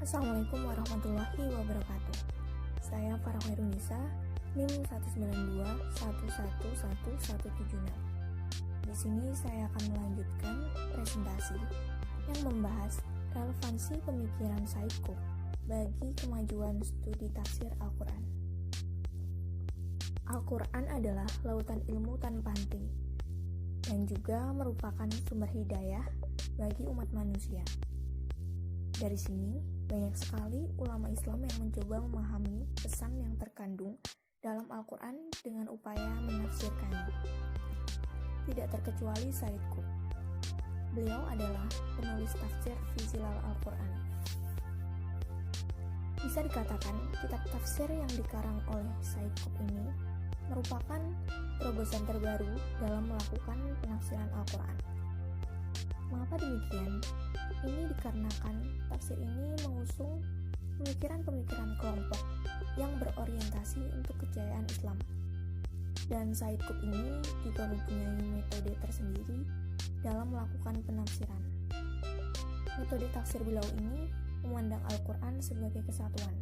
Assalamualaikum warahmatullahi wabarakatuh. Saya Farah Khairunisa, NIM 192111176. Di sini saya akan melanjutkan presentasi yang membahas relevansi pemikiran Said Qutb bagi kemajuan studi tafsir Al-Quran. Al-Quran adalah lautan ilmu tanpa henti dan juga merupakan sumber hidayah bagi umat manusia. Dari sini, banyak sekali ulama Islam yang mencoba memahami pesan yang terkandung dalam Al-Quran dengan upaya menafsirkannya. Tidak terkecuali Said Qutb. Beliau adalah penulis tafsir fi Zilal Al-Quran. Bisa dikatakan, kitab tafsir yang dikarang oleh Said Qutb ini merupakan terobosan terbaru dalam melakukan penafsiran Al-Quran. Mengapa demikian? Ini dikarenakan tafsir ini mengusung pemikiran-pemikiran kelompok yang berorientasi untuk kejayaan Islam. Dan Said Qutb ini juga mempunyai metode tersendiri dalam melakukan penafsiran. Metode tafsir beliau ini memandang Al-Quran sebagai kesatuan,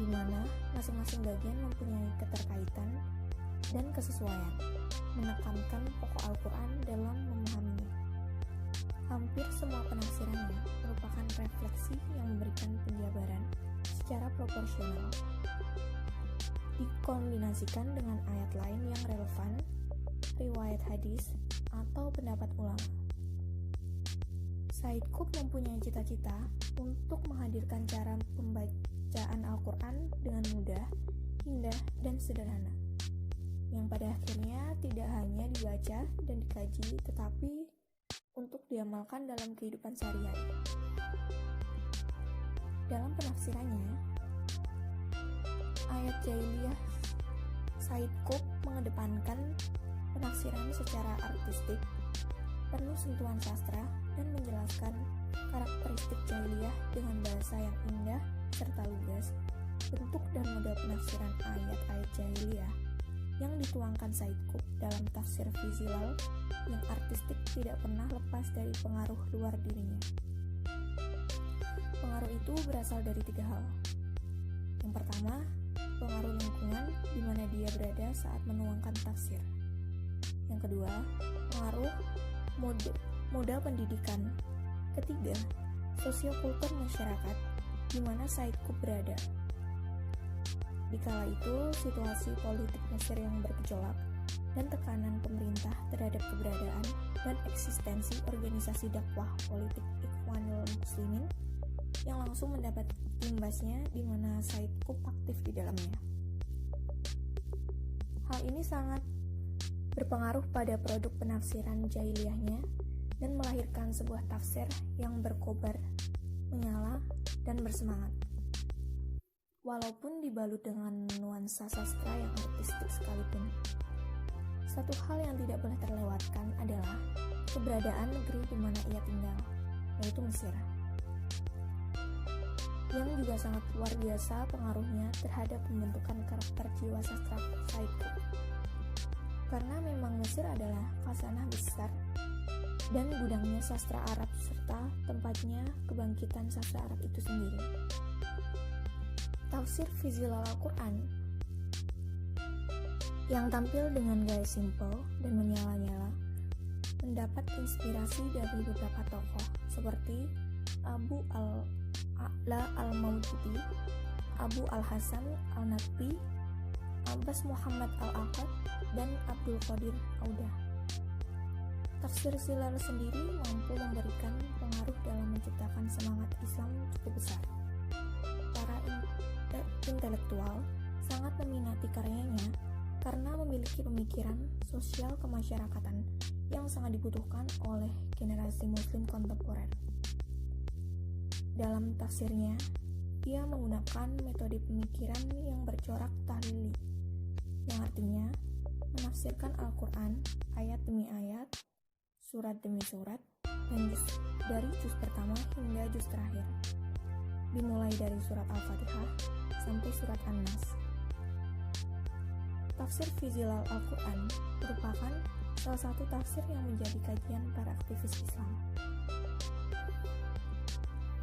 di mana masing-masing bagian mempunyai keterkaitan dan kesesuaian, menekankan pokok Al-Quran dalam memahaminya. Hampir semua penafsirannya merupakan refleksi yang memberikan penjabaran secara proporsional, dikombinasikan dengan ayat lain yang relevan, riwayat hadis, atau pendapat ulama. Said Qutb mempunyai cita-cita untuk menghadirkan cara pembacaan Al-Quran dengan mudah, indah, dan sederhana, yang pada akhirnya tidak hanya dibaca dan dikaji, tetapi untuk diamalkan dalam kehidupan sehari-hari. Dalam penafsirannya, ayat jahiliyah, Said Qutb mengedepankan penafsiran secara artistik, penuh sentuhan sastra, dan menjelaskan karakteristik jahiliyah dengan bahasa yang indah serta lugas. Bentuk dan model penafsiran ayat-ayat jahiliyah yang dituangkan Said Qutb dalam tafsir fi Zilal yang artistik tidak pernah lepas dari pengaruh luar dirinya. Pengaruh itu berasal dari 3 hal. Yang pertama, pengaruh lingkungan di mana dia berada saat menuangkan tafsir. Yang kedua, pengaruh moda pendidikan. Ketiga, sosiokultur masyarakat di mana Said Qutb berada. Di kala itu, situasi politik Mesir yang bergejolak dan tekanan pemerintah terhadap keberadaan dan eksistensi organisasi dakwah politik Ikhwanul Muslimin yang langsung mendapat imbasnya di mana Said Qutb aktif di dalamnya. Hal ini sangat berpengaruh pada produk penafsiran jahiliyahnya dan melahirkan sebuah tafsir yang berkobar, menyala, dan bersemangat. Walaupun dibalut dengan nuansa sastra yang artistik sekalipun. Satu hal yang tidak boleh terlewatkan adalah keberadaan negeri di mana ia tinggal, yaitu Mesir, yang juga sangat luar biasa pengaruhnya terhadap pembentukan karakter jiwa sastra Said Qutb. Karena memang Mesir adalah khazanah besar dan gudangnya sastra Arab serta tempatnya kebangkitan sastra Arab itu sendiri. Tafsir fi Zilal Al-Quran yang tampil dengan gaya simpel dan menyala-nyala mendapat inspirasi dari beberapa tokoh seperti Abu Al-A'la Al-Maududi, Abu Al-Hasan Al-Nadbi, Abbas Muhammad Al-Aqad, dan Abdul Qadir Audah. Tafsir Zilal sendiri mampu memberikan pengaruh dalam menciptakan semangat Islam cukup besar. Para intelektual sangat meminati karyanya karena memiliki pemikiran sosial kemasyarakatan yang sangat dibutuhkan oleh generasi muslim kontemporer. Dalam tafsirnya, ia menggunakan metode pemikiran yang bercorak tahlili, yang artinya menafsirkan Al-Quran ayat demi ayat, surat demi surat, dan dari juz pertama hingga juz terakhir, dimulai dari surat Al-Fatihah sampai surat An-Nas. Tafsir fi Zilal Al-Quran merupakan salah satu tafsir yang menjadi kajian para aktivis Islam.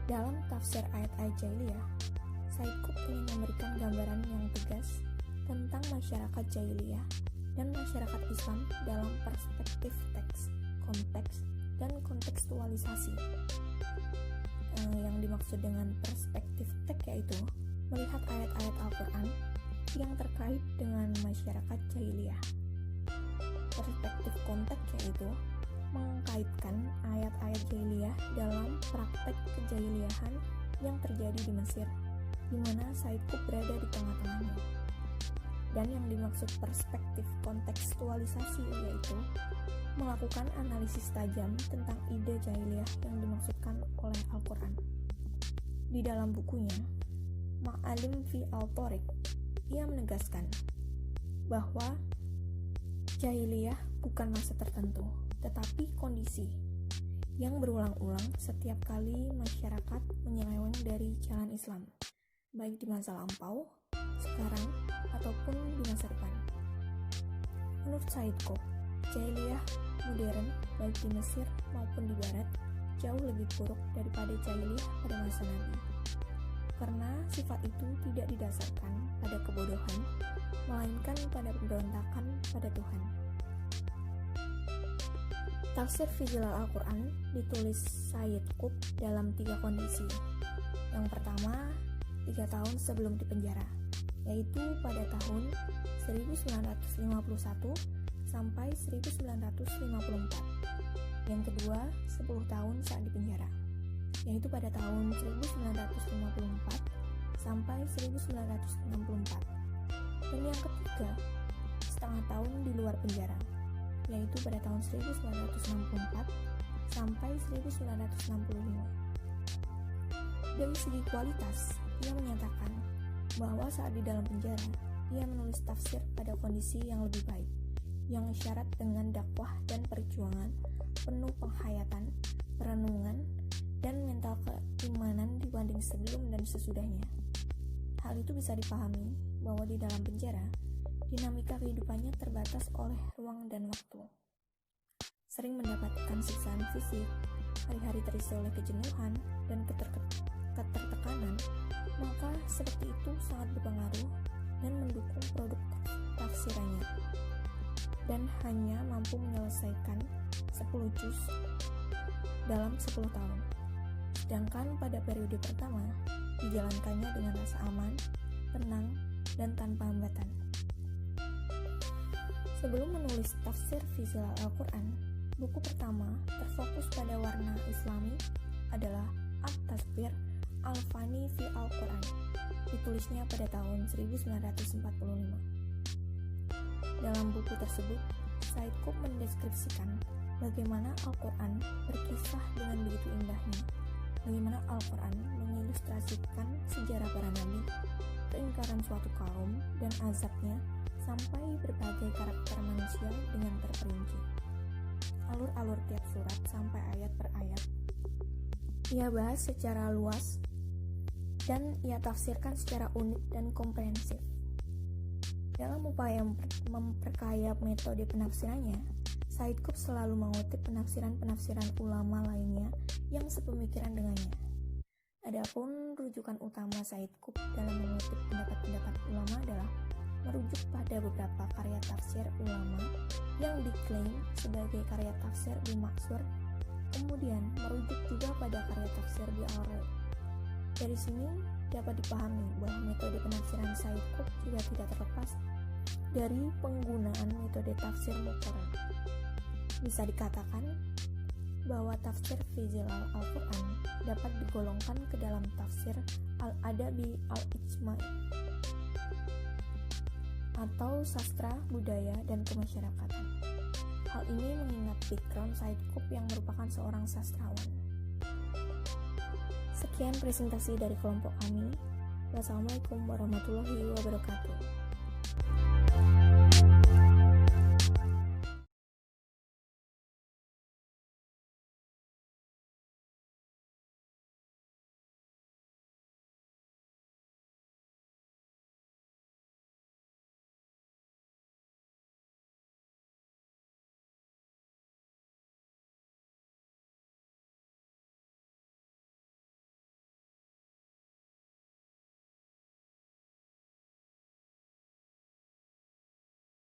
Dalam tafsir ayat-ayat jahiliyah, Said Qutb ingin memberikan gambaran yang tegas tentang masyarakat jahiliyah dan masyarakat Islam dalam perspektif teks, konteks, dan kontekstualisasi. Yang dimaksud dengan perspektif teks yaitu melihat ayat-ayat Al-Quran yang terkait dengan masyarakat jahiliyah. Perspektif konteks yaitu mengkaitkan ayat-ayat jahiliyah dalam praktek kejahiliahan yang terjadi di Mesir, di mana Said Qutb berada di tengah-tengahnya. Dan yang dimaksud perspektif kontekstualisasi yaitu melakukan analisis tajam tentang ide jahiliyah yang dimaksudkan oleh Al-Quran. Di dalam bukunya, Ma'alim fi al-Tariq, ia menegaskan bahwa jahiliyah bukan masa tertentu, tetapi kondisi yang berulang-ulang setiap kali masyarakat menyeleweng dari jalan Islam, baik di masa lampau, sekarang, ataupun di masa depan. Menurut Said Qutb, jahiliyah modern baik di Mesir maupun di Barat jauh lebih buruk daripada jahiliyah pada masa Nabi, karena sifat itu tidak didasarkan pada kebodohan, melainkan pada pemberontakan pada Tuhan. Tafsir fi Zilal Al-Quran ditulis Said Qutb dalam 3 kondisi. Yang pertama, 3 tahun sebelum dipenjara, yaitu pada tahun 1951 sampai 1954. Yang kedua, 10 tahun saat dipenjara, yaitu pada tahun 1954 sampai 1964. Dan yang ketiga, setengah tahun di luar penjara, yaitu pada tahun 1964 sampai 1965. Dari segi kualitas, ia menyatakan bahwa saat di dalam penjara, ia menulis tafsir pada kondisi yang lebih baik, yang syarat dengan dakwah dan perjuangan, penuh penghayatan, perenungan, dan mental keimanan dibanding sebelum dan sesudahnya. Hal itu bisa dipahami bahwa di dalam penjara, dinamika kehidupannya terbatas oleh ruang dan waktu. Sering mendapatkan siksaan fisik, hari-hari terisi oleh kejenuhan dan ketertekanan, maka seperti itu sangat berpengaruh dan mendukung produk tafsirannya, dan hanya mampu menyelesaikan 10 juz dalam 10 tahun. Sedangkan pada periode pertama, dijalankannya dengan rasa aman, tenang, dan tanpa hambatan. Sebelum menulis tafsir fi Zilal Al-Quran, buku pertama terfokus pada warna Islami adalah At-Tasbir Al-Fani fi Al-Quran. Ditulisnya pada tahun 1945. Dalam buku tersebut, Said Qutb mendeskripsikan bagaimana Al-Quran berkisah dengan begitu indahnya, bagaimana Al-Quran mengilustrasikan sejarah para nabi, keingkaran suatu kaum, dan azabnya, sampai berbagai karakter manusia dengan terperinci. Alur-alur tiap surat sampai ayat per ayat ia bahas secara luas dan ia tafsirkan secara unik dan komprehensif. Dalam upaya memperkaya metode penafsirannya, Said Qutb selalu mengutip penafsiran-penafsiran ulama lainnya yang sepemikiran dengannya. Adapun rujukan utama Said Qutb dalam mengutip pendapat-pendapat ulama adalah merujuk pada beberapa karya tafsir ulama yang diklaim sebagai karya tafsir Al-Ma'sur, kemudian merujuk juga pada karya tafsir Al-Raib. Dari sini dapat dipahami bahwa metode penafsiran Said Qutb juga tidak terlepas dari penggunaan metode tafsir muqarrar. Bisa dikatakan bahwa tafsir fi Zilal Al-Quran dapat digolongkan ke dalam tafsir Al-Adabi Al-Ijma'i atau sastra, budaya, dan kemasyarakatan. Hal ini mengingat background Said Qutb yang merupakan seorang sastrawan. Sekian presentasi dari kelompok kami. Wassalamualaikum warahmatullahi wabarakatuh.